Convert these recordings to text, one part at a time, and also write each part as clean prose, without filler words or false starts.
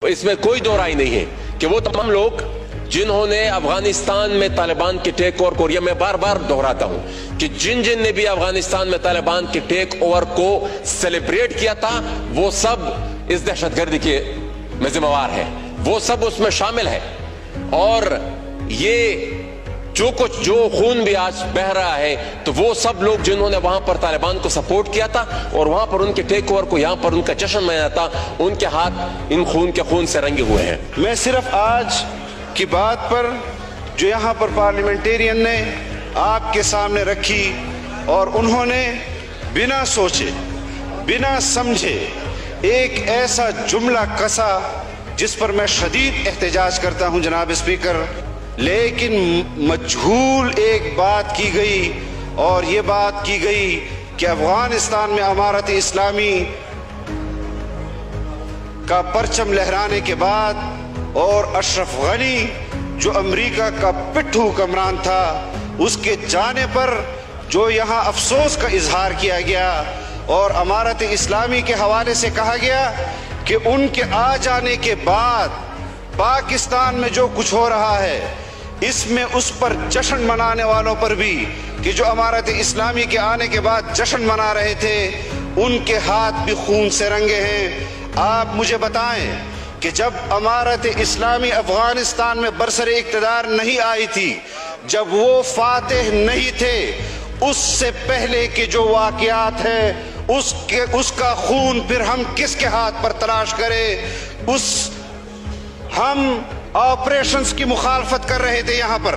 اس میں کوئی دو رائے نہیں ہے کہ وہ تمام لوگ جنہوں نے افغانستان میں طالبان کے ٹیک اوور کو، میں بار بار دہراتا ہوں کہ جن نے بھی افغانستان میں طالبان کے ٹیک اوور کو سیلیبریٹ کیا تھا وہ سب اس دہشت گردی کے میں ذمہ وار ہے، وہ سب اس میں شامل ہے۔ اور یہ جو خون بھی آج بہ رہا ہے تو وہ سب لوگ جنہوں نے وہاں پر طالبان کو سپورٹ کیا تھا اور وہاں پر ان کے ٹیک اوور کو یہاں پر ان کا جشن منایا تھا، ان کے ہاتھ ان خون سے رنگے ہوئے ہیں۔ میں صرف آج کی بات پر جو یہاں پر پارلیمنٹیرین نے آپ کے سامنے رکھی اور انہوں نے بنا سوچے بنا سمجھے ایک ایسا جملہ کسا جس پر میں شدید احتجاج کرتا ہوں جناب اسپیکر، لیکن مجہول ایک بات کی گئی اور یہ بات کی گئی کہ افغانستان میں امارت اسلامی کا پرچم لہرانے کے بعد اور اشرف غنی جو امریکہ کا پٹھو حکمران تھا اس کے جانے پر جو یہاں افسوس کا اظہار کیا گیا اور امارت اسلامی کے حوالے سے کہا گیا کہ ان کے آ جانے کے بعد پاکستان میں جو کچھ ہو رہا ہے اس میں اس پر جشن منانے والوں پر بھی کہ جو امارت اسلامی کے آنے کے بعد جشن منا رہے تھے ان کے ہاتھ بھی خون سے رنگے ہیں۔ آپ مجھے بتائیں کہ جب امارت اسلامی افغانستان میں برسر اقتدار نہیں آئی تھی، جب وہ فاتح نہیں تھے، اس سے پہلے کے جو واقعات ہیں اس کا خون پھر ہم کس کے ہاتھ پر تلاش کریں؟ ہم آپریشنز کی مخالفت کر رہے تھے یہاں پر،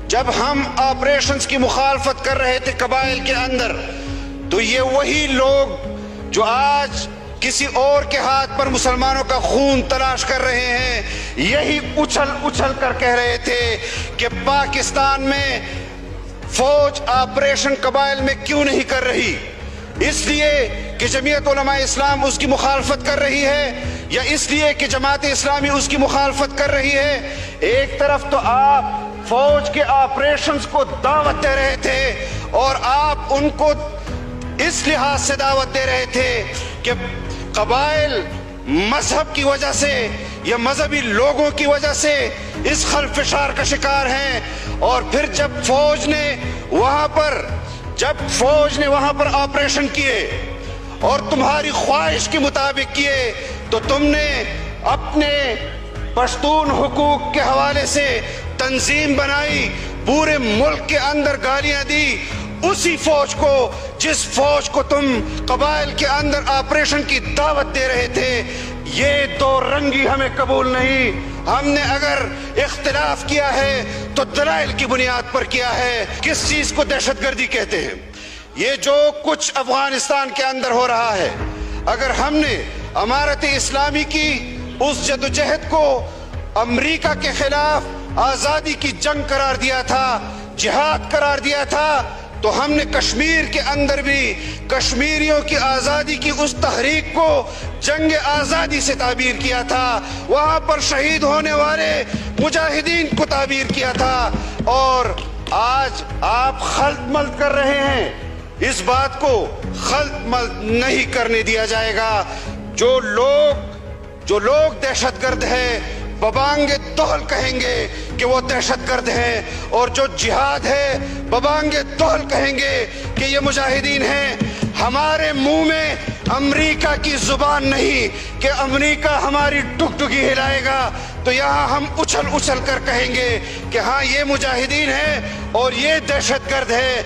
جب ہم آپریشنز کی مخالفت کر رہے تھے قبائل کے اندر، تو یہ وہی لوگ جو آج کسی اور کے ہاتھ پر مسلمانوں کا خون تلاش کر رہے ہیں یہی اچھل کر کہہ رہے تھے کہ پاکستان میں فوج آپریشن قبائل میں کیوں نہیں کر رہی، اس لیے کہ جمعیت علماء اسلام اس کی مخالفت کر رہی ہے یا اس لیے کہ جماعت اسلامی اس کی مخالفت کر رہی ہے؟ ایک طرف تو آپ فوج کے آپریشنز کو دعوت دے رہے تھے اور آپ ان کو اس لحاظ سے دعوت دے رہے تھے کہ قبائل مذہب کی وجہ سے یا مذہبی لوگوں کی وجہ سے اس خلفشار کا شکار ہیں، اور پھر جب فوج نے وہاں پر آپریشن کیے اور تمہاری خواہش کے مطابق کیے تو تم نے اپنے پشتون حقوق کے حوالے سے تنظیم بنائی، پورے ملک کے اندر گالیاں دی اسی فوج کو جس فوج کو تم قبائل کے اندر آپریشن کی دعوت دے رہے تھے۔ یہ دو رنگی ہمیں قبول نہیں۔ ہم نے اگر اختلاف کیا ہے تو دلائل کی بنیاد پر کیا ہے۔ کس چیز کو دہشت گردی کہتے ہیں؟ یہ جو کچھ افغانستان کے اندر ہو رہا ہے، اگر ہم نے امارت اسلامی کی اس جدوجہد کو امریکہ کے خلاف آزادی کی جنگ قرار دیا تھا، جہاد قرار دیا تھا، تو ہم نے کشمیر کے اندر بھی کشمیریوں کی آزادی کی اس تحریک کو جنگ آزادی سے تعبیر کیا تھا، وہاں پر شہید ہونے والے مجاہدین کو تعبیر کیا تھا، اور آج آپ خلط ملط کر رہے ہیں۔ اس بات کو خلط ملط نہیں کرنے دیا جائے گا۔ جو لوگ دہشت گرد ہیں ببانگ دہل کہیں گے کہ وہ دہشت گرد ہیں، اور جو جہاد ہے ببانگ دہل کہیں گے کہ یہ مجاہدین ہیں۔ ہمارے منہ میں امریکہ کی زبان نہیں کہ امریکہ ہماری ٹکٹکی ہلائے گا، تو یہاں ہم اچھل کر کہیں گے کہ ہاں یہ مجاہدین ہیں اور یہ دہشت گرد ہے۔